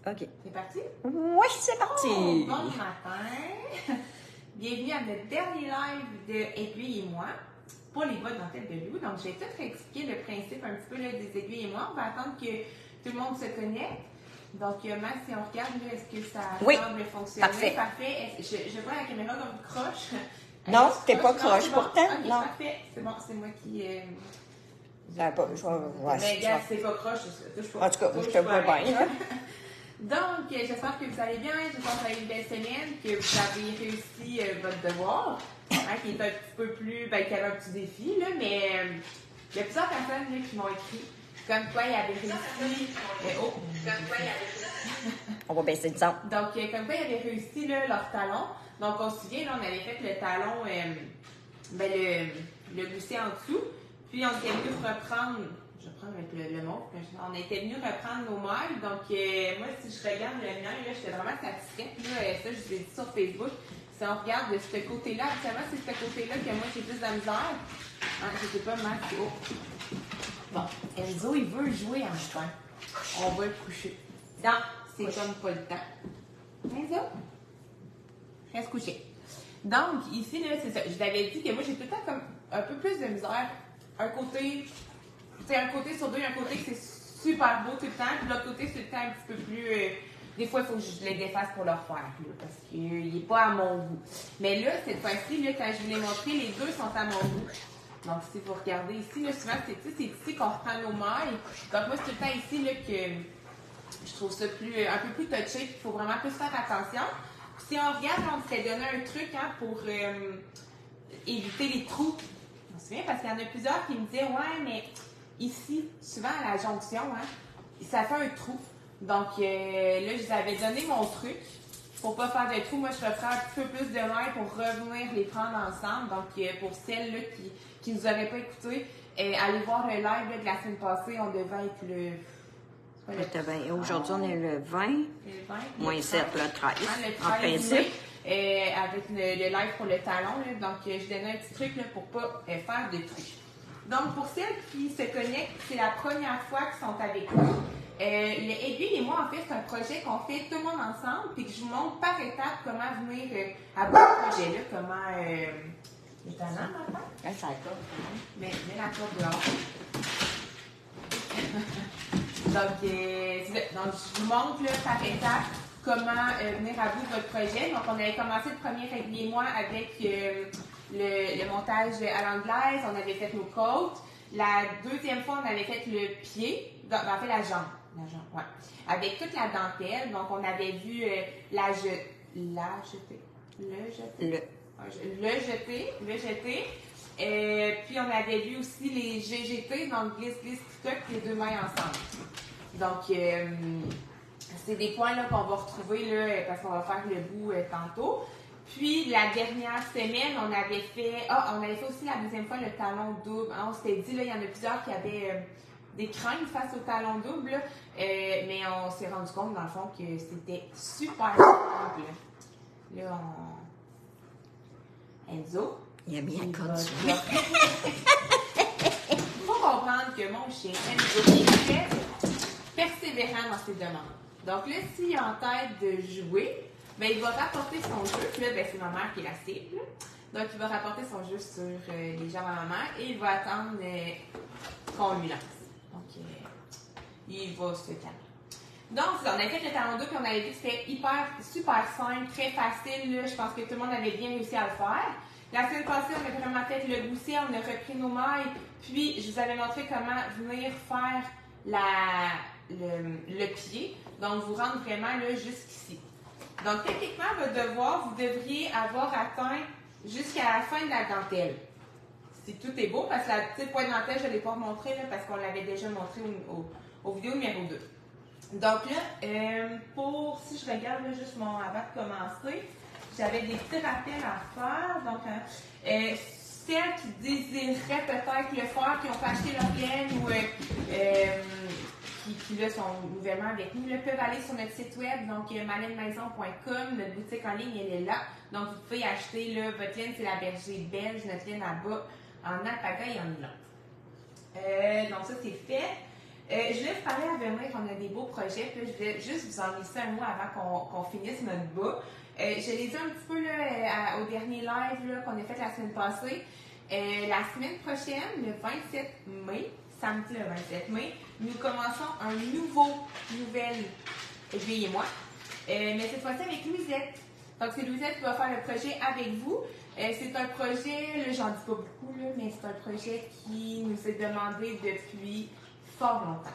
OK. C'est parti? Oui, c'est parti! Oh, bon matin! Bienvenue à notre dernier live de Aiguille et moi pour les bottes dans tête de loup. Donc, je vais tout réexpliquer le principe un petit peu là, des aiguilles et moi. On va attendre que tout le monde se connecte. Donc, Max, si on regarde, est-ce que ça semble fonctionner? Parfait. Je vois la caméra comme croche. Non, t'es pas croche c'est pourtant. Bon. Okay, non. Parfait. C'est bon, c'est moi qui... Mais regarde, c'est pas croche, touche pas. En tout cas, je te vois bien. Donc, j'espère que vous allez bien, j'espère que vous avez une belle semaine, que vous avez réussi votre devoir, qui est un petit peu plus, qui avait un petit défi, là, mais il y a plusieurs personnes là, qui m'ont écrit comme quoi ils avaient réussi. On va baisser le son. Donc, comme quoi ils avaient réussi là, leur talon. Donc, on se souvient, là, on avait fait le talon, le gousset en dessous, puis on était venu reprendre. Je vais prendre avec le mot. On était venu reprendre nos mailles. Donc, moi, si je regarde le mien, là, j'étais vraiment satisfaite. Là, ça, je vous ai dit sur Facebook. Si on regarde de ce côté-là, actuellement, c'est ce côté-là que moi, j'ai plus de misère. Je sais pas, Max. Oh. Bon, Enzo, il veut jouer enfin. On va le coucher. Non, c'est comme pas le temps. Enzo, reste couché. Donc, ici, là, c'est ça. Je t'avais dit que moi, j'ai tout le temps comme un peu plus de misère. Un côté sur deux, un côté que c'est super beau tout le temps, puis l'autre côté, c'est tout le temps un petit peu plus... des fois, il faut que je les défasse pour leur faire, là, parce qu'il n'est pas à mon goût. Mais là, cette fois-ci, là, quand je vous l'ai montré, les deux sont à mon goût. Donc, si vous regardez ici, là, souvent, c'est ici qu'on reprend nos mailles. Donc, moi, c'est tout le temps ici là, que je trouve ça un peu plus touché, puis il faut vraiment plus faire attention. Puis, si on regarde, on s'est donné un truc pour éviter les trous. Je me souviens, parce qu'il y en a plusieurs qui me disaient, ouais, mais ici, souvent à la jonction, ça fait un trou. Donc là, je vous avais donné mon truc pour pas faire de trou. Moi, je reprends un petit peu plus de main pour revenir les prendre ensemble. Donc, pour celles-là qui ne nous avaient pas écoutés, allez voir le live là, de la semaine passée. On devait être le... Aujourd'hui, on est le 20, moins 7, le 13, le 13 en principe. Avec le live pour le talon. Là. Donc, je donnais un petit truc là, pour ne pas faire de trou. Donc, pour celles qui se connectent, c'est la première fois qu'ils sont avec nous. Les aiguilles et moi, en fait, c'est un projet qu'on fait tout le monde ensemble, puis que je vous montre par étapes comment venir à bout de projet-là, comment... étonnant, maintenant. Ça accorde. Mais la corde dehors. donc, je vous montre là, par étapes comment venir à bout de votre projet. Donc, on avait commencé le premier aiguille et moi avec... le montage à l'anglaise, on avait fait nos côtes. La deuxième fois, on avait fait le pied, en fait la jambe. Ouais. Avec toute la dentelle. Donc, on avait vu le jeter. Puis, on avait vu aussi les GGT, donc glisse, toc, les deux mains ensemble. Donc, c'est des points là, qu'on va retrouver là, parce qu'on va faire le bout tantôt. Puis, la dernière semaine, on avait fait aussi la deuxième fois le talon double. On s'était dit, là, il y en a plusieurs qui avaient des craintes face au talon double, là, mais on s'est rendu compte, dans le fond, que c'était super simple. Là, Enzo. Il a mis un code sur Il faut comprendre que mon chien, Enzo, est très persévérant dans ses demandes. Donc là, s'il est en tête de jouer, il va rapporter son jeu. Puis là, c'est ma mère qui est la cible. Donc, il va rapporter son jeu sur les jambes à ma mère et il va attendre qu'on lui lance. Donc, il va se calmer. Donc, on a fait le talon 2 puis on avait dit que c'était super simple, très facile. Là. Je pense que tout le monde avait bien réussi à le faire. La semaine passée, on a vraiment fait le gousset, on a repris nos mailles. Puis, je vous avais montré comment venir faire le pied. Donc, vous rendre vraiment là, jusqu'ici. Donc, techniquement, votre devoir, vous devriez avoir atteint jusqu'à la fin de la dentelle. Si tout est beau, parce que la petite pointe de dentelle, je ne l'ai pas montré là, parce qu'on l'avait déjà montré au vidéo numéro 2. Donc là, si je regarde là, juste avant de commencer, j'avais des petits rappels à faire. Donc, celles qui désireraient peut-être le faire, qui ont pas acheté leur laine ou qui là, sont nouvellement avec nous, là, peuvent aller sur notre site web, donc malainemaison.com, notre boutique en ligne, elle est là. Donc, vous pouvez acheter là, votre laine, c'est la berger belge, notre laine à bas en alpaga et en nylon. Donc, ça, c'est fait. Je voulais vous parler à venir, on a des beaux projets, puis je voulais juste vous en laisser un mot avant qu'on finisse notre bas. Je l'ai dit un petit peu là, au dernier live qu'on a fait la semaine passée. La semaine prochaine, le 27 mai, samedi le 27 mai, nous commençons un nouvelle Aiguille-et-moi, mais cette fois-ci avec Louisette. Donc, c'est Louisette qui va faire le projet avec vous. C'est un projet, là, j'en dis pas beaucoup, là, mais c'est un projet qui nous est demandé depuis fort longtemps.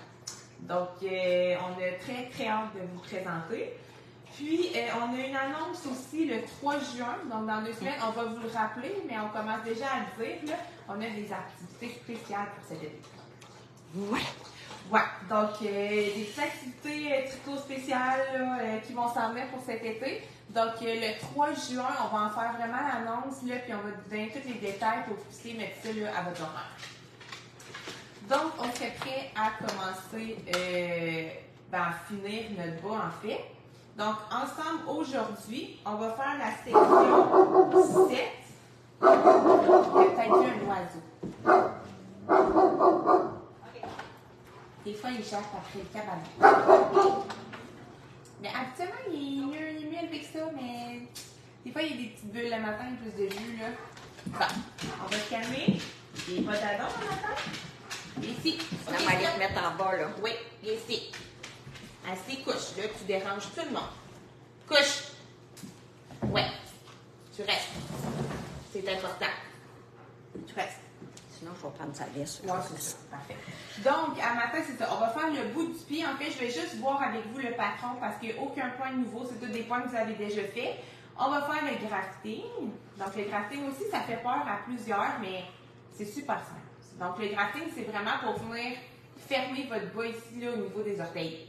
Donc, on a très, très hâte de vous présenter. Puis, on a une annonce aussi le 3 juin, donc dans 2 semaines, on va vous le rappeler, mais on commence déjà à le dire, là, on a des activités spéciales pour cet été. Ouais, donc des petites activités tricot spéciales là, qui vont s'en venir pour cet été. Donc, le 3 juin, on va en faire vraiment l'annonce, là, puis on va vous donner tous les détails pour que vous puissiez mettre ça là, à votre horaire. Donc, on serait prêt à commencer, à finir notre bas, en fait. Donc, ensemble, aujourd'hui, on va faire la section 7. Il y a peut-être eu un oiseau. Des fois, il jappe après le cabanon. Mais habituellement, il est mieux élevé que ça, mais des fois, il y a des petites bulles le matin, plus de jus, là. Bon, on va se calmer. Il n'y a pas d'adon le matin. Ici. On va aller te mettre en bas, là. Oui, ici. Assis, couche. Là, tu déranges tout le monde. Couche. Ouais. Tu restes. C'est important. Tu restes. Sinon, il faut prendre sa liste. Oui, c'est ça. Parfait. Donc, à matin, c'est ça. On va faire le bout du pied. En fait, je vais juste voir avec vous le patron parce qu'il n'y a aucun point nouveau. C'est tous des points que vous avez déjà fait. On va faire le grafting. Donc, le grafting aussi, ça fait peur à plusieurs, mais c'est super simple. Donc, le grafting, c'est vraiment pour venir fermer votre bas ici, là, au niveau des orteils.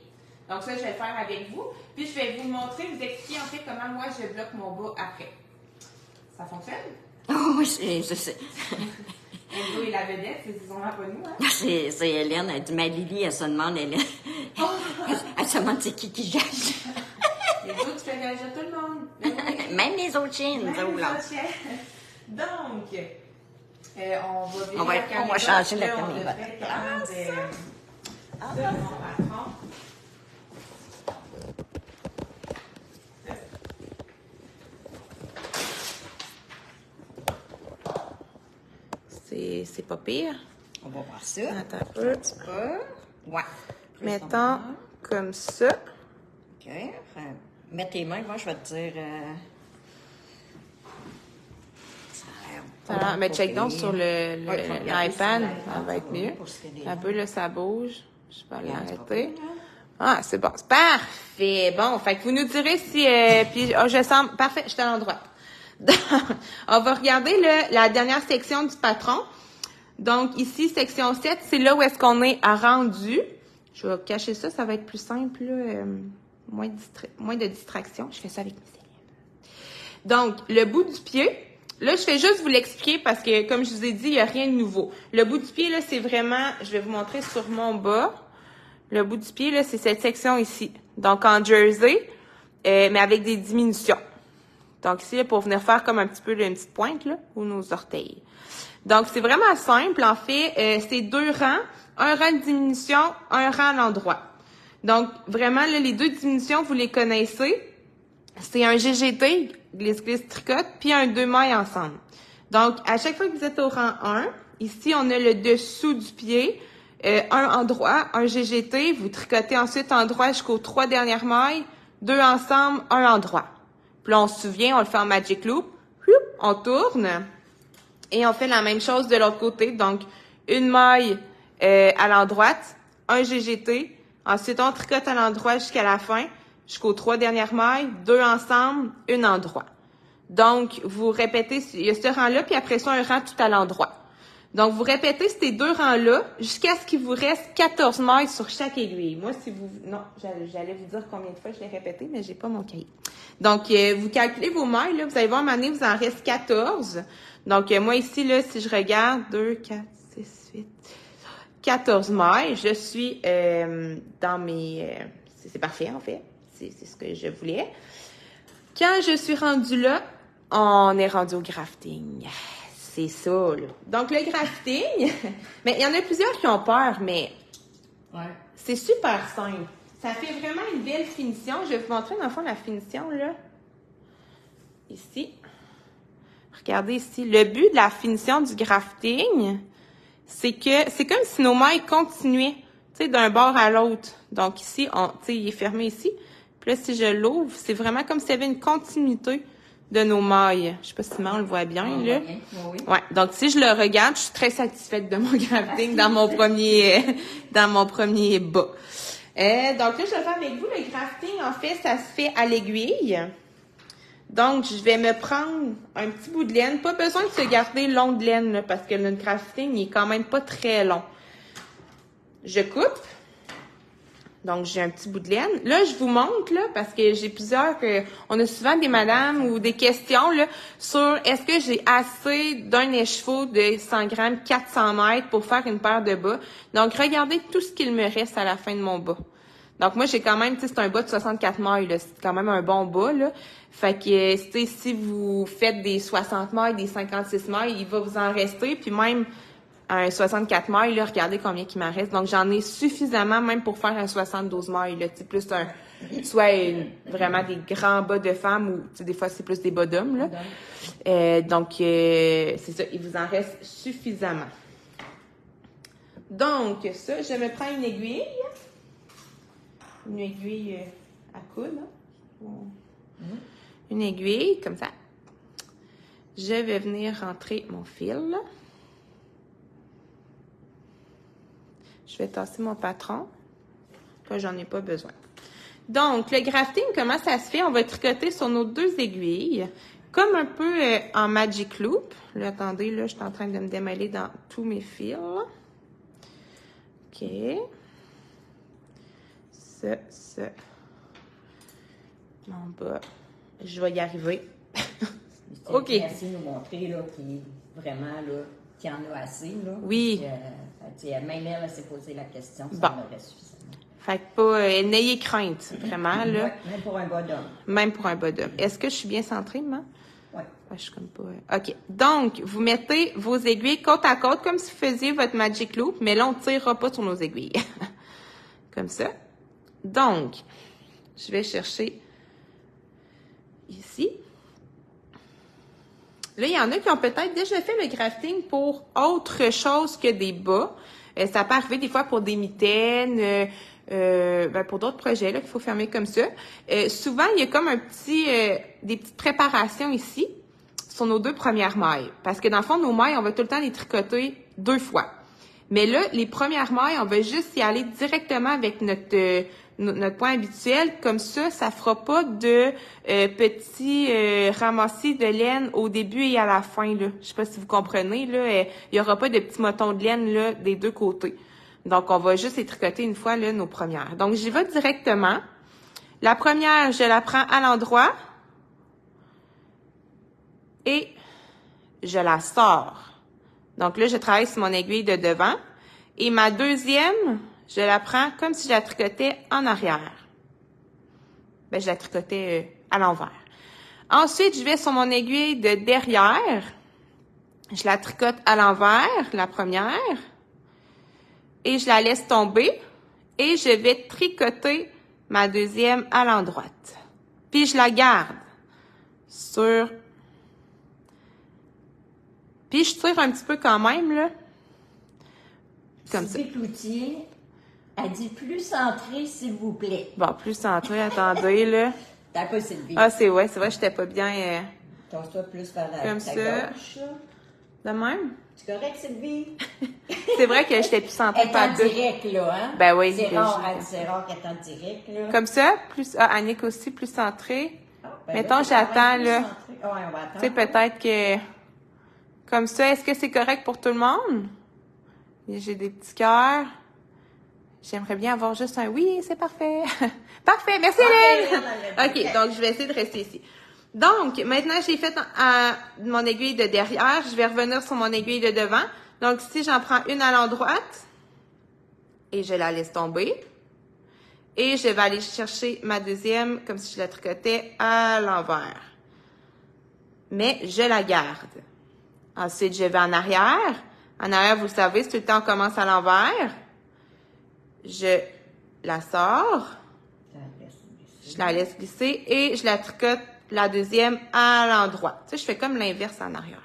Donc, ça, je vais le faire avec vous. Puis, je vais vous montrer, vous expliquer en fait comment moi, je bloque mon bas après. Ça fonctionne? Oh, oui, c'est. Enzo et la vedette, c'est vraiment pas nous, hein? C'est Hélène, elle dit, ma Lily, elle se demande, Hélène. Elle se demande c'est qui gage. Les autres, tu fais réagir tout le monde. Oui. Même les autres chiens, nous Même autres, les là. autres chiens. Donc, on va changer la là, caméra. On devrait être capable de mon patron. C'est pas pire. On va voir ça. Attends un peu. Ouais. Mettons comme ça. OK. Mets tes mains, moi, je vais te dire. Ça a l'air. Mais check donc sur l'iPad, ça va être mieux. Un peu, là, ça bouge. Je peux l'arrêter. Ah, c'est bon. C'est parfait. Bon, fait que vous nous direz si... puis, je sens... Parfait, je suis à l'endroit. On va regarder la dernière section du patron. Donc, ici, section 7, c'est là où est-ce qu'on est à rendu. Je vais cacher ça, ça va être plus simple, là, moins de distraction. Je fais ça avec mes élèves. Donc, le bout du pied, là, je fais juste vous l'expliquer parce que, comme je vous ai dit, il n'y a rien de nouveau. Le bout du pied, là, c'est vraiment, je vais vous montrer sur mon bas. Le bout du pied, là, c'est cette section ici. Donc, en jersey, mais avec des diminutions. Donc, ici, là, pour venir faire comme un petit peu une petite pointe, là, ou nos orteils. Donc, c'est vraiment simple. En fait, c'est 2 rangs. Un rang de diminution, un rang à l'endroit. Donc, vraiment, là, les 2 diminutions, vous les connaissez. C'est un GGT, glisse-glisse tricote, puis un 2 mailles ensemble. Donc, à chaque fois que vous êtes au rang 1, ici, on a le dessous du pied, un endroit, un GGT. Vous tricotez ensuite en droit jusqu'aux 3 dernières mailles, 2 ensemble, un endroit. Puis là, on se souvient, on le fait en magic loop. On tourne. Et on fait la même chose de l'autre côté. Donc, une maille à l'endroite, un GGT. Ensuite, on tricote à l'endroit jusqu'à la fin, jusqu'aux 3 dernières mailles, 2 ensemble, une en droit. Donc, vous répétez, il y a ce rang-là, puis après ça, un rang tout à l'endroit. Donc, vous répétez ces 2 rangs-là jusqu'à ce qu'il vous reste 14 mailles sur chaque aiguille. Moi, si vous... Non, j'allais vous dire combien de fois je l'ai répété, mais j'ai pas mon cahier. Donc, vous calculez vos mailles, là. Vous allez voir, à un moment donné, vous en reste 14. Donc, moi, ici, là, si je regarde, 2, 4, 6, 8, 14 mailles. Je suis dans mes... c'est parfait, en fait. C'est ce que je voulais. Quand je suis rendue là, on est rendu au grafting. C'est ça, là. Donc, le grafting, mais il y en a plusieurs qui ont peur, mais Ouais. C'est super simple. Ça fait vraiment une belle finition. Je vais vous montrer dans le fond la finition, là. Ici. Regardez ici. Le but de la finition du grafting, c'est que c'est comme si nos mailles continuaient, tu sais, d'un bord à l'autre. Donc ici, tu sais, il est fermé ici. Puis là, si je l'ouvre, c'est vraiment comme s'il y avait une continuité de nos mailles. Je sais pas si on le voit bien, là. Bien. Oui. Ouais. Donc, si je le regarde, je suis très satisfaite de mon grafting dans mon premier bas. Donc là, je vais faire avec vous le grafting. En fait, ça se fait à l'aiguille. Donc, je vais me prendre un petit bout de laine. Pas besoin de se garder long de laine, là, parce que notre grafting, il est quand même pas très long. Je coupe. Donc, j'ai un petit bout de laine. Là, je vous montre, là, parce que j'ai plusieurs... on a souvent des madames ou des questions, là, sur est-ce que j'ai assez d'un écheveau de 100 grammes, 400 mètres pour faire une paire de bas. Donc, regardez tout ce qu'il me reste à la fin de mon bas. Donc, moi, j'ai quand même, tu sais, c'est un bas de 64 mailles, là. C'est quand même un bon bas, là. Fait que, tu sais, si vous faites des 60 mailles, des 56 mailles, il va vous en rester. Puis même... un 64 mailles, là, regardez combien il m'en reste. Donc, j'en ai suffisamment même pour faire un 72 mailles, là. Tu sais, plus vraiment des grands bas de femmes ou, tu sais, des fois, c'est plus des bas d'hommes, là. Donc, c'est ça, il vous en reste suffisamment. Donc, ça, je me prends une aiguille. Une aiguille à coude, hein. Une aiguille, comme ça. Je vais venir rentrer mon fil. Je vais tasser mon patron. Là, j'en ai pas besoin. Donc, le grafting, comment ça se fait? On va tricoter sur nos deux aiguilles, comme un peu en Magic Loop. Là, attendez, là, je suis en train de me démêler dans tous mes fils. OK. Ça. Mon bas. Je vais y arriver. OK. Merci de nous montrer, là, qui vraiment, là, qu'il y en a assez, là. Oui. Parce que, même elle s'est posé la question, ça en aurait suffisamment. Fait que pas, n'ayez crainte, vraiment, là. Ouais, même pour un bas d'homme. Même pour un bas d'homme. Est-ce que je suis bien centrée, maman? Oui. Ouais, je suis comme pas... OK. Donc, vous mettez vos aiguilles côte à côte, comme si vous faisiez votre Magic Loop, mais là, on ne tirera pas sur nos aiguilles. Comme ça. Donc, je vais chercher ici. Là, il y en a qui ont peut-être déjà fait le grafting pour autre chose que des bas. Ça peut arriver des fois pour des mitaines, pour d'autres projets là qu'il faut fermer comme ça. Souvent, il y a comme des petites préparations ici sur nos deux premières mailles. Parce que dans le fond, nos mailles, on va tout le temps les tricoter 2 fois. Mais là, les premières mailles, on va juste y aller directement avec notre point habituel. Comme ça, ça fera pas de petits ramassis de laine au début et à la fin, là. Je sais pas si vous comprenez, là. Il y aura pas de petits motons de laine, là, des deux côtés. Donc, on va juste les tricoter une fois, là, nos premières. Donc, j'y vais directement. La première, je la prends à l'endroit. Et je la sors. Donc là, je travaille sur mon aiguille de devant. Et ma deuxième, je la prends comme si je la tricotais en arrière. Ben, je la tricotais à l'envers. Ensuite, je vais sur mon aiguille de derrière. Je la tricote à l'envers, la première. Et je la laisse tomber. Et je vais tricoter ma deuxième à l'endroite. Puis je la garde sur... Puis je tire un petit peu quand même, là. Comme ça. Sylvie Cloutier a dit plus centré, s'il vous plaît. Bon, plus centré, attendez, là. T'as pas, Sylvie. Ah, c'est vrai, j'étais pas bien. Tourne-toi plus vers la comme ta ça. gauche. De même? C'est correct, Sylvie? C'est vrai que j'étais plus centrée par deux. Elle est en direct, là, hein? Ben oui. C'est rare qu'elle est en direct, là. Comme ça? Plus, Annick aussi, plus centrée. Ben mettons, là, j'attends, là. Ouais, on va attendre. Tu sais, peut-être que... Comme ça, est-ce que c'est correct pour tout le monde? J'ai des petits cœurs. J'aimerais bien avoir juste un oui, c'est parfait. Parfait, merci Hélène! OK, donc je vais essayer de rester ici. Donc, maintenant, j'ai fait mon aiguille de derrière. Je vais revenir sur mon aiguille de devant. Donc, ici, j'en prends une à l'endroite. Et je la laisse tomber. Et je vais aller chercher ma deuxième, comme si je la tricotais à l'envers. Mais je la garde. Ensuite, je vais en arrière. En arrière, vous le savez, c'est tout le temps, on commence à l'envers. je la sors, je la laisse glisser et je la tricote la deuxième à l'endroit. Tu sais, je fais comme l'inverse en arrière.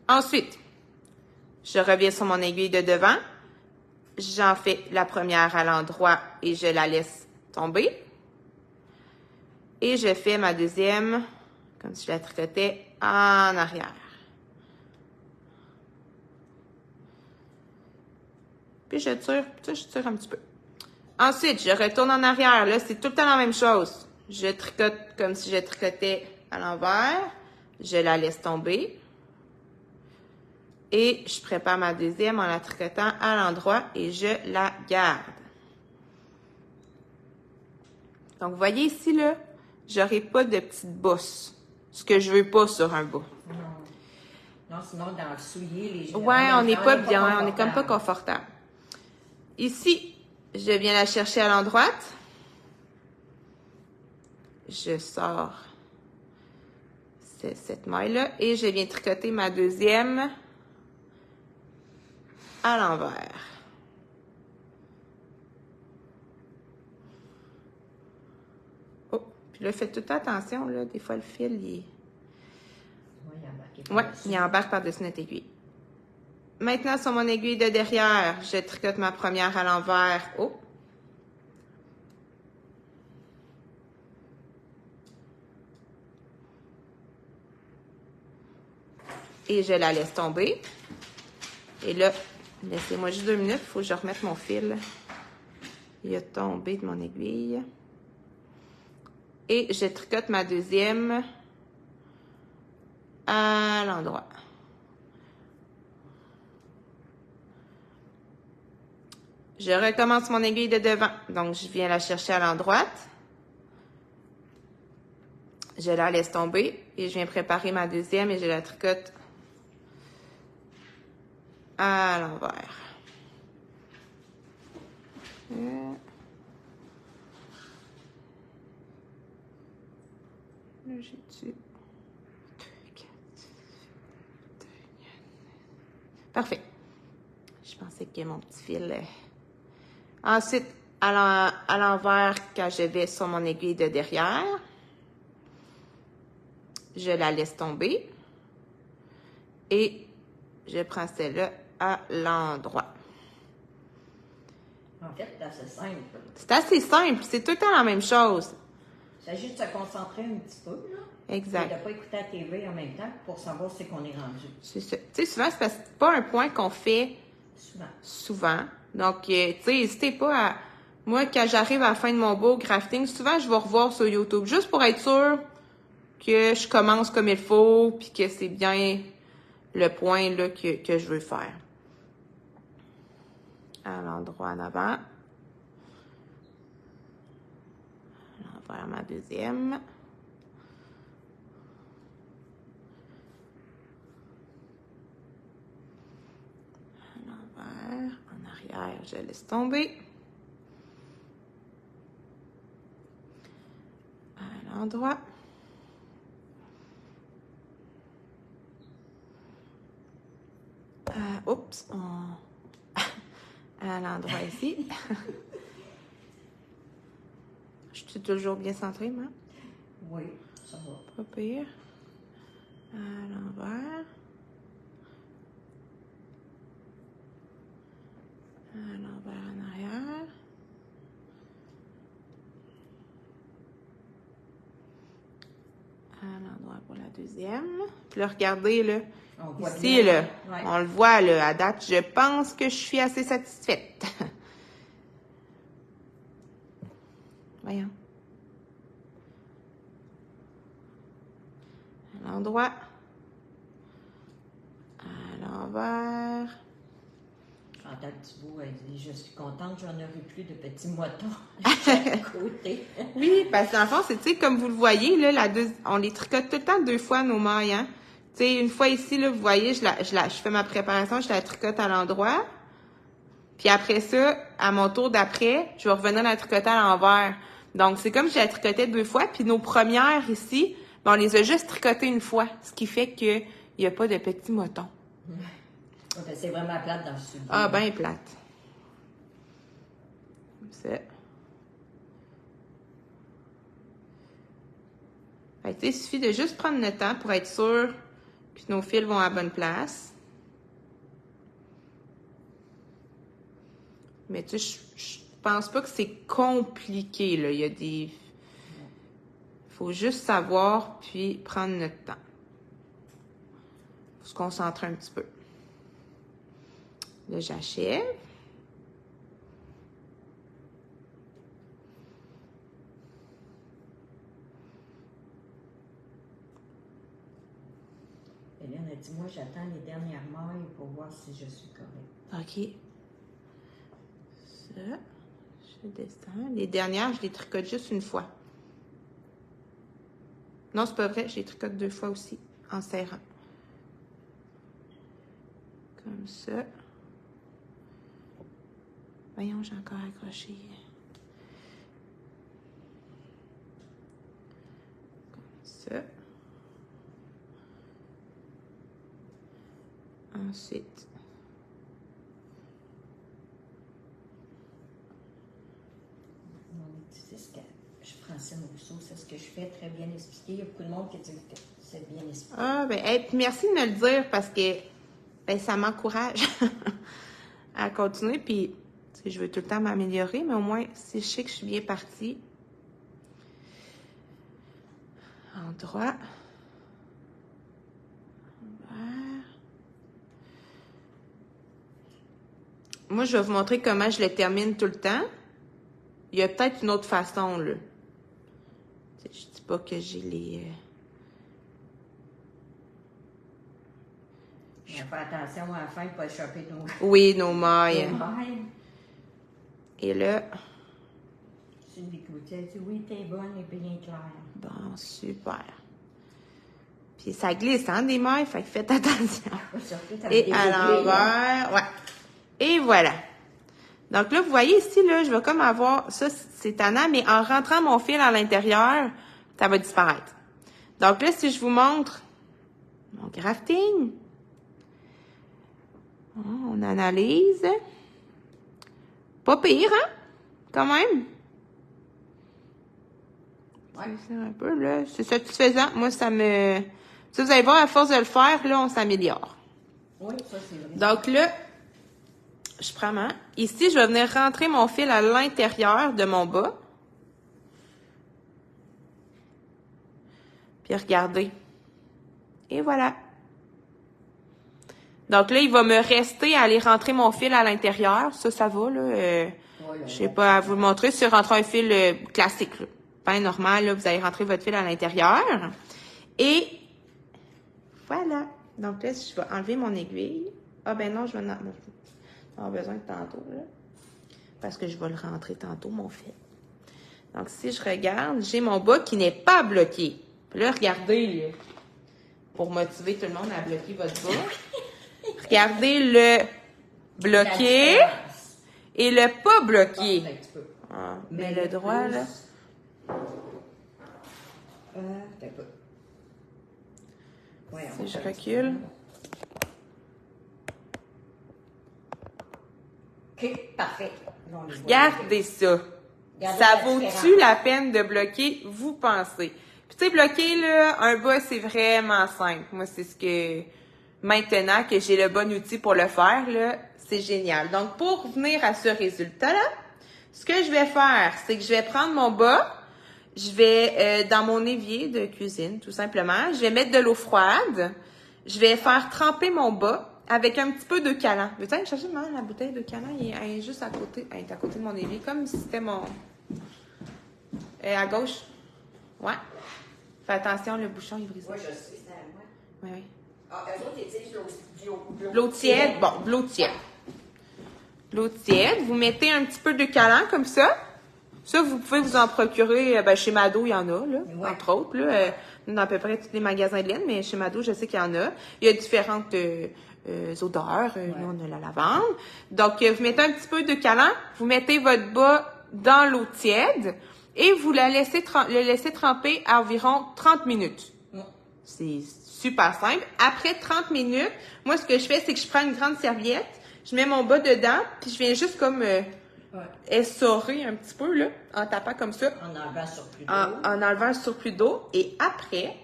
Ensuite, je reviens sur mon aiguille de devant. J'en fais la première à l'endroit et je la laisse tomber. Et je fais ma deuxième, comme si je la tricotais, en arrière. Puis je tire un petit peu. Ensuite, je retourne en arrière. Là, c'est tout le temps la même chose. Je tricote comme si je tricotais à l'envers. Je la laisse tomber. Et je prépare ma deuxième en la tricotant à l'endroit et je la garde. Donc, vous voyez ici, là, j'aurai pas de petites bosses. Ce que je veux pas sur un bas. Non, sinon, dans le soulier, les gens... Ouais, on n'est pas bien, on n'est comme pas confortable. Ici, je viens la chercher à l'endroit. Je sors cette maille-là et je viens tricoter ma deuxième à l'envers. Oh, puis là, faites toute attention, là, des fois le fil, il embarque par-dessus notre aiguille. Maintenant, sur mon aiguille de derrière, je tricote ma première à l'envers. Oh! Et je la laisse tomber. Et là, laissez-moi juste 2 minutes, il faut que je remette mon fil. Il a tombé de mon aiguille. Et je tricote ma deuxième à l'endroit. Je recommence mon aiguille de devant. Donc, je viens la chercher à l'endroit. Je la laisse tomber et je viens préparer ma deuxième et je la tricote à l'envers. Là, j'ai-tu... Parfait. Je pensais que mon petit fil... Ensuite, à l'envers, quand je vais sur mon aiguille de derrière, je la laisse tomber et je prends celle-là à l'endroit. En fait, c'est assez simple. C'est assez simple, c'est tout le temps la même chose. Il s'agit de se concentrer un petit peu, là. Exact. Et de ne pas écouter la TV en même temps pour savoir c'est qu'on est rendu. C'est ça. Tu sais, souvent, c'est parce que c'est pas un point qu'on fait souvent. Donc, tu sais, n'hésitez pas à... Moi, quand j'arrive à la fin de mon beau crafting, souvent, je vais revoir sur YouTube, juste pour être sûr que je commence comme il faut, puis que c'est bien le point là que je veux faire. À l'endroit en avant. À l'envers, ma deuxième. En arrière, je laisse tomber. À l'endroit. Oups, à l'endroit ici. Je suis toujours bien centrée, moi? Oui, ça va. Pas pire. À l'envers. À l'envers en arrière. À l'endroit pour la deuxième. Puis là, regardez, là. Ici, là, ouais. On le voit, là, à date, je pense que je suis assez satisfaite. Voyons. À l'endroit. À l'envers. Chantal Thibault, elle dit « Je suis contente, j'en aurai plus de petits moutons à chaque côté. » Oui, parce qu'en fond, c'est, tu sais, comme vous le voyez, là, on les tricote tout le temps 2 fois, nos mailles, hein. Tu sais, une fois ici, là, vous voyez, je fais ma préparation, je la tricote à l'endroit. Puis après ça, à mon tour d'après, je vais revenir la tricoter à l'envers. Donc, c'est comme si je la tricotais 2 fois. Puis nos premières ici, ben, on les a juste tricotées 1 fois. Ce qui fait qu'il n'y a pas de petits moutons. Ouais, c'est vraiment plate dans le sud. Ah, ben plate. Comme ça. Fait que, tu sais, il suffit de juste prendre le temps pour être sûr que nos fils vont à la bonne place. Mais tu sais, je pense pas que c'est compliqué, là. Il y a des... Faut juste savoir, puis prendre notre temps. Faut se concentrer un petit peu. Là, j'achève. Et là, on a dit, moi, j'attends les dernières mailles pour voir si je suis correcte. OK. Ça, je descends. Les dernières, je les tricote juste une fois. Non, c'est pas vrai, je les tricote 2 fois aussi, en serrant. Comme ça. Voyons, j'ai encore accroché. Comme ça. Ensuite. C'est ce que je Francine Rousseau, c'est ce que je fais très bien expliqué. Il y a beaucoup de monde qui dit que c'est bien expliqué. Ah, ben, hey, merci de me le dire parce que ben, ça m'encourage à continuer. Puis, tu sais, je veux tout le temps m'améliorer, mais au moins, si je sais que je suis bien partie. En droit. Envers. Moi, je vais vous montrer comment je le termine tout le temps. Il y a peut-être une autre façon, là. Tu sais, je dis pas que j'ai les... On fait attention à la fin de ne pas échapper nos Oui, nos mailles. mailles. Et là... Sylvie Cloutier dit oui, t'es bonne et bien claire. Bon, super. Puis ça glisse, hein, des mailles, fait que faites attention. Surtout, ça Et à l'envers, ouais. Et voilà. Donc là, vous voyez ici, là, je vais comme avoir... Ça, c'est tannant, mais en rentrant mon fil à l'intérieur, ça va disparaître. Donc là, si je vous montre mon grafting, on analyse. Pas pire, hein? Quand même. Ouais. C'est un peu, là. C'est satisfaisant. Moi, ça me... Si vous allez voir, à force de le faire, là, on s'améliore. Oui, ça, c'est vrai. Donc là, je prends ma... Ici, je vais venir rentrer mon fil à l'intérieur de mon bas. Puis regardez. Et voilà. Donc là, il va me rester à aller rentrer mon fil à l'intérieur. Ça va, là. Je sais pas à vous le montrer. Si rentrer un fil classique, là. Pas normal, là, vous allez rentrer votre fil à l'intérieur. Et voilà. Donc là, je vais enlever mon aiguille. Ah ben non, je vais en avoir besoin de tantôt, là. Parce que je vais le rentrer tantôt, mon fil. Donc, si je regarde, j'ai mon bas qui n'est pas bloqué. Puis là, regardez, là, pour motiver tout le monde à bloquer votre bas. Regardez le bloqué et le pas bloqué. Ah, mais le droit, là. T'as pas. Ouais, Si je recule. OK, parfait. Là, on les voit. Regardez ça. Regardez Ça la vaut-tu différence. la peine de bloquer, vous pensez? Puis tu sais, bloquer, là, un bas, c'est vraiment simple. Moi, c'est ce que... Maintenant que j'ai le bon outil pour le faire, là, c'est génial. Donc, pour venir à ce résultat-là, ce que je vais faire, c'est que je vais prendre mon bas, je vais, dans mon évier de cuisine, tout simplement, je vais mettre de l'eau froide, je vais faire tremper mon bas avec un petit peu de calan. Veux-tu aller chercher la bouteille de calan? Elle est juste à côté, elle est à côté de mon évier, comme si c'était mon... à gauche. Ouais. Fais attention, le bouchon est brisé. Oui, je sais, c'est à moi. Oui, oui. Ah, eux autres, ils utilisent De l'eau tiède. Bon, de l'eau tiède. De l'eau tiède. Vous mettez un petit peu de calan comme ça. Ça, vous pouvez vous en procurer. Ben, chez Mado, il y en a, là, Ouais. entre autres. Là, dans à peu près tous les magasins de laine, mais chez Mado, je sais qu'il y en a. Il y a différentes odeurs. Nous, on a la lavande. Donc, vous mettez un petit peu de calan. Vous mettez votre bas dans l'eau tiède et vous le laissez tremper à environ 30 minutes. Ouais. C'est super simple. Après 30 minutes, moi, ce que je fais, c'est que je prends une grande serviette, je mets mon bas dedans, puis je viens juste comme essorer un petit peu, là, en tapant comme ça. En enlevant le surplus d'eau. En enlevant le surplus d'eau. Et après,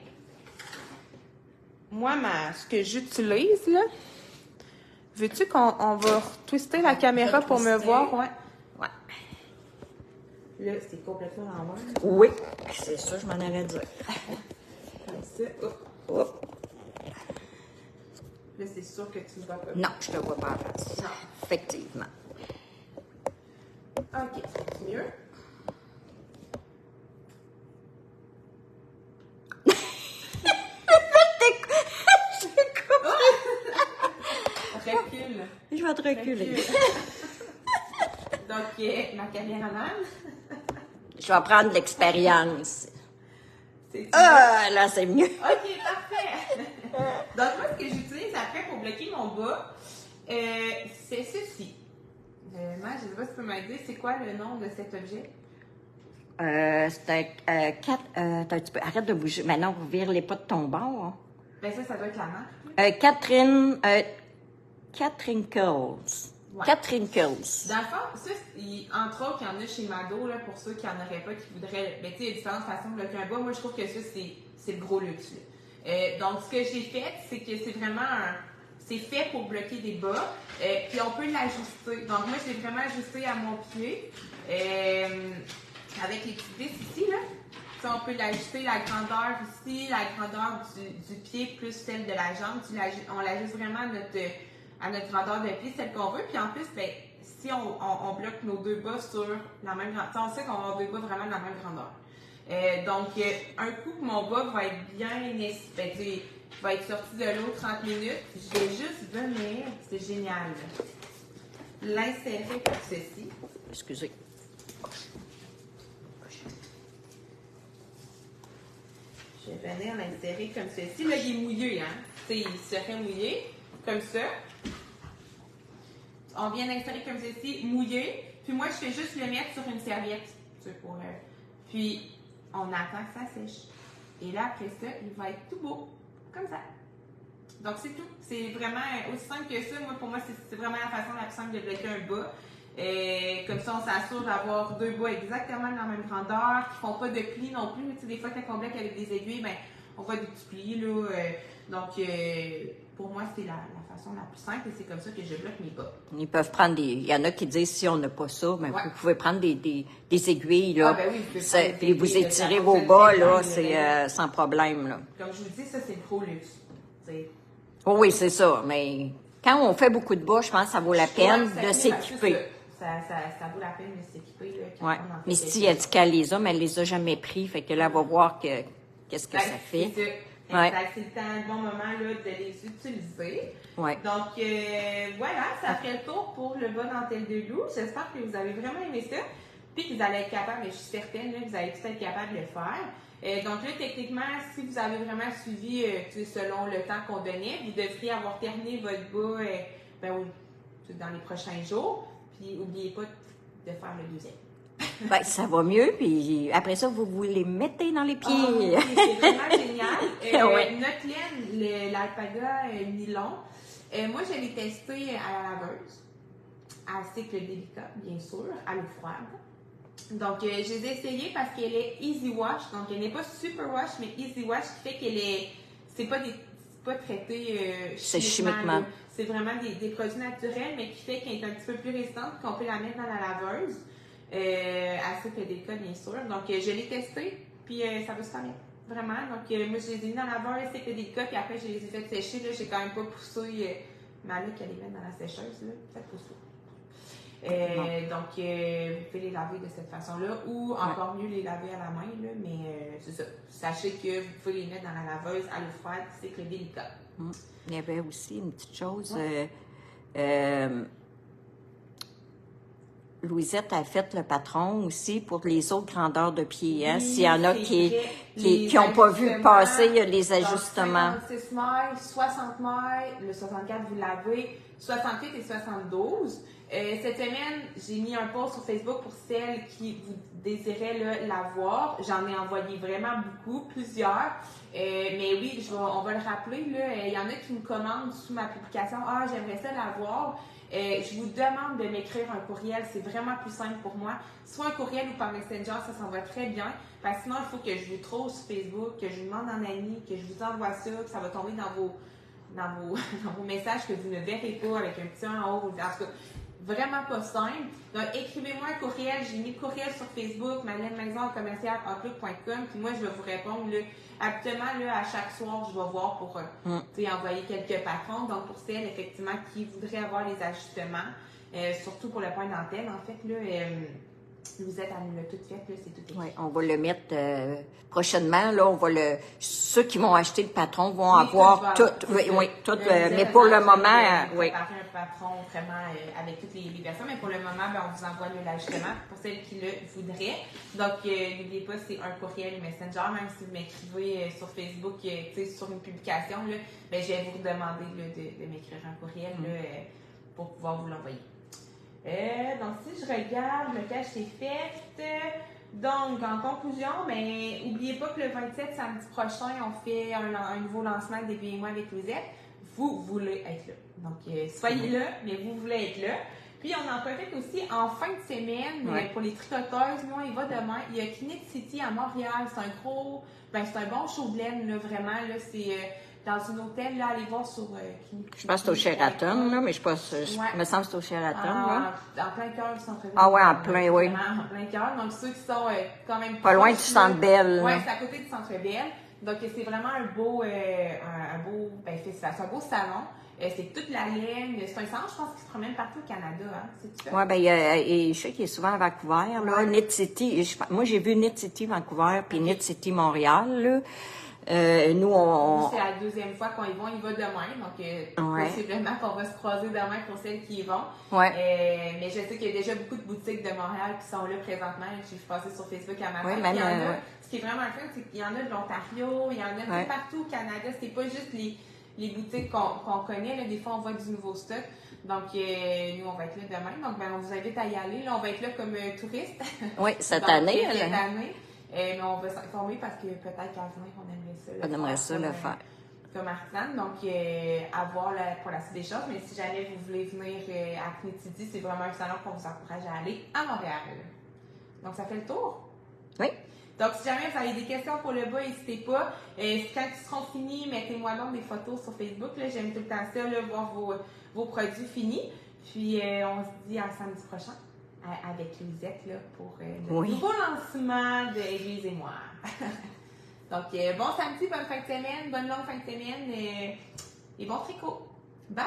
moi, ce que j'utilise, là, veux-tu qu'on va twister la caméra pour me voir? Ouais. Là, c'est complètement l'envers. Oui, c'est ça, je m'en allais dire. Comme ça. Hop. Là, c'est sûr que tu ne vois pas. Non, je te vois pas en face. Non. Effectivement. OK, c'est mieux. Recule. Je vais te reculer. Donc, ma caméraman. Je vais prendre l'expérience. C'est Là, c'est mieux. OK, parfait. Donc, moi, ce que j'utilise après pour bloquer mon bas, c'est ceci. Moi, je ne sais pas si tu peux m'aider. C'est quoi le nom de cet objet? C'était un petit peu. Arrête de bouger. Maintenant, vous virez pas de ton bord. Hein. Ben ça doit être la marque. Catherine Curls. Ouais. Catherine Curls. Dans le fond, ça, entre autres, il y en a chez Mado, là, pour ceux qui n'en auraient pas, qui voudraient. Ben, tu sais, il y a différentes façons de bloquer un bas. Moi, je trouve que ça, c'est le gros luxe. Donc, ce que j'ai fait, c'est que c'est vraiment c'est fait pour bloquer des bas. Puis, on peut l'ajuster. Donc, moi, je l'ai vraiment ajusté à mon pied. Avec les petites vis ici, là. Ça, on peut l'ajuster, la grandeur ici, la grandeur du pied plus celle de la jambe. On l'ajuste vraiment à notre grandeur de pied, celle qu'on veut. Puis en plus, ben, si on bloque nos deux bas sur la même grandeur, on sait qu'on va avoir deux bas vraiment de la même grandeur. Donc, un coup que mon bas va être bien, va être sorti de l'eau 30 minutes, je vais juste venir, c'est génial, l'insérer comme ceci. Excusez. Je vais venir l'insérer comme ceci. Là, il est mouillé, hein? T'sais, il serait mouillé, comme ça. On vient l'insérer comme ceci, mouillé. Puis moi, je fais juste le mettre sur une serviette. Puis, on attend que ça sèche. Et là, après ça, il va être tout beau, comme ça. Donc, c'est tout. C'est vraiment aussi simple que ça. Moi, pour moi, c'est vraiment la façon la plus simple de bloquer un bas. Comme ça, on s'assure d'avoir deux bas exactement de la même grandeur, qui ne font pas de plis non plus. Tu sais, des fois, quand on bloque avec des aiguilles, ben, on voit des petits plis, là. Donc, pour moi, c'est la façon la plus simple et c'est comme ça que je bloque mes bas. Ils peuvent prendre il y en a qui disent si on n'a pas ça, mais vous pouvez prendre des aiguilles, là. Ah, ben oui, Puis vous étirez vos bas, là, c'est sans problème, là. Comme je vous dis, ça, c'est le gros luxe. Oh, oui, c'est ça. Mais quand on fait beaucoup de bas, je pense que ça vaut la peine de s'équiper. Ça vaut la peine de s'équiper. Oui. Mais si elle dit qu'elle les a, mais elle les a jamais pris. Fait que là, elle va voir qu'est-ce que ça fait. C'est ça. C'est le bon moment là, de les utiliser. Ouais. Donc, voilà, ça fait le tour pour le bas dentelle de loup. J'espère que vous avez vraiment aimé ça. Puis que vous allez être capable, mais je suis certaine, là, que vous allez tout être capable de le faire. Donc là, techniquement, si vous avez vraiment suivi selon le temps qu'on donnait, vous devriez avoir terminé votre bas dans les prochains jours. Puis n'oubliez pas de faire le deuxième. Ben, ça va mieux, puis après ça, vous les mettez dans les pieds. Oh, oui, c'est vraiment génial. Ouais. Notre laine, l'Alpaga nylon, moi, je l'ai testé à la laveuse, à cycle délicat, bien sûr, à l'eau froide. Donc, je les ai essayées parce qu'elle est easy wash, donc elle n'est pas super wash, mais easy wash, qui fait qu'elle est, c'est pas traité chimiquement. C'est vraiment des produits naturels, mais qui fait qu'elle est un petit peu plus résistante, qu'on peut la mettre dans la laveuse. À cycle délicat, bien sûr. Donc, je l'ai testé, puis ça va super bien. Vraiment. Donc, moi, je les ai mis dans la laveuse, cycle délicat, puis après, je les ai fait sécher. Là, j'ai quand même pas poussé ma luc à les mettre dans la sécheuse. Là, ça pousse pas. Donc, vous pouvez les laver de cette façon-là, ou encore mieux les laver à la main, là, mais c'est ça. Sachez que vous pouvez les mettre dans la laveuse à l'eau froide, cycle délicat. Il y avait aussi une petite chose. Louisette a fait le patron aussi pour les autres grandeurs de pieds. Hein? Oui, s'il y en a qui n'ont pas vu ajustements, passer, il y a les ajustements. Donc, 56 mailles, 60 mailles, le 64 vous l'avez, 68 et 72. Cette semaine, j'ai mis un post sur Facebook pour celles qui vous désiraient l'avoir. J'en ai envoyé vraiment beaucoup, plusieurs. Mais oui, on va le rappeler. Il y en a qui me commandent sous ma publication « Ah, j'aimerais ça l'avoir ». Je vous demande de m'écrire un courriel, c'est vraiment plus simple pour moi. Soit un courriel ou par Messenger, ça s'en va très bien. Parce que sinon, il faut que je vous trouve sur Facebook, que je vous demande en ami, que je vous envoie ça, que ça va tomber dans vos messages que vous ne verrez pas avec un petit 1 en haut. En tout cas, vraiment pas simple. Donc, écrivez-moi un courriel. J'ai mis le courriel sur Facebook, madeleine-maison@outlook.com. Puis moi, je vais vous répondre. Habituellement, à chaque soir, je vais voir pour envoyer quelques patrons. Donc, pour celles, effectivement, qui voudraient avoir les ajustements, surtout pour le point d'antenne, en fait, vous êtes à nous le tout fait, c'est tout écrit. Oui, on va le mettre prochainement. Là, ceux qui vont acheter le patron vont avoir tout. Tout. Mais pour le moment, oui. Préparer un patron vraiment avec toutes les versions. Mais pour le moment, on vous envoie l'ajustement pour celles qui le voudraient. Donc, n'oubliez pas, c'est un courriel Messenger. Même si vous m'écrivez sur Facebook, sur une publication, je vais vous demander de m'écrire un courriel pour pouvoir vous l'envoyer. Donc, si je regarde, le cache est fait. Donc, en conclusion, n'oubliez pas que le 27 samedi prochain, on fait un nouveau lancement des moi avec Louisette. Vous voulez être là. Donc, soyez là, mais vous voulez être là. Puis, on en profite aussi en fin de semaine pour les tricoteuses. Nous, il va demain. Il y a Knit City à Montréal. C'est un gros, c'est un bon show de laine, vraiment. C'est dans un hôtel, allez voir sur Knit. Je pense que c'est au Sheraton, là, mais je pense, me semble que c'est au Sheraton. En plein cœur du centre-ville. Ah ouais, en plein, oui. En plein cœur. Donc, ceux qui sont quand même pas loin du Centre Bell. Oui, c'est à côté du Centre Bell. Donc, c'est vraiment un beau festival. C'est un beau salon. C'est toute la laine. C'est un salon, je pense, qui se promène partout au Canada. Hein? C'est ça? Oui, je sais qu'il est souvent à Vancouver. Là. Knit City. Moi, j'ai vu Knit City Vancouver puis Knit City Montréal. Là. Nous, c'est la deuxième fois qu'on y va. On y va demain. Donc, possiblement qu'on va se croiser demain pour celles qui y vont. Mais je sais qu'il y a déjà beaucoup de boutiques de Montréal qui sont là présentement. Je suis passée sur Facebook à matin. Ce qui est vraiment fun, c'est qu'il y en a de l'Ontario, il y en a partout au Canada. C'est pas juste les boutiques qu'on connaît. Là. Des fois, on voit du nouveau stock. Donc, nous, on va être là demain. Donc, on vous invite à y aller. Là, on va être là comme touristes. Oui, cette année. Mais on va s'informer parce que peut-être qu'à venir, on aimerait ça. On aimerait ça le faire. Comme artisan. Donc, à voir pour la suite des choses. Mais si jamais vous voulez venir à Knit City, c'est vraiment un salon qu'on vous encourage à aller à Montréal. Donc, ça fait le tour. Oui. Donc, si jamais vous avez des questions pour le bas, n'hésitez pas. Quand ils seront finis, mettez-moi donc des photos sur Facebook. J'aime tout le temps ça, voir vos produits finis. Puis, on se dit à samedi prochain avec Louisette pour le nouveau lancement de Élise et moi. Donc, bon samedi, bonne fin de semaine, bonne longue fin de semaine et bon tricot. Bye!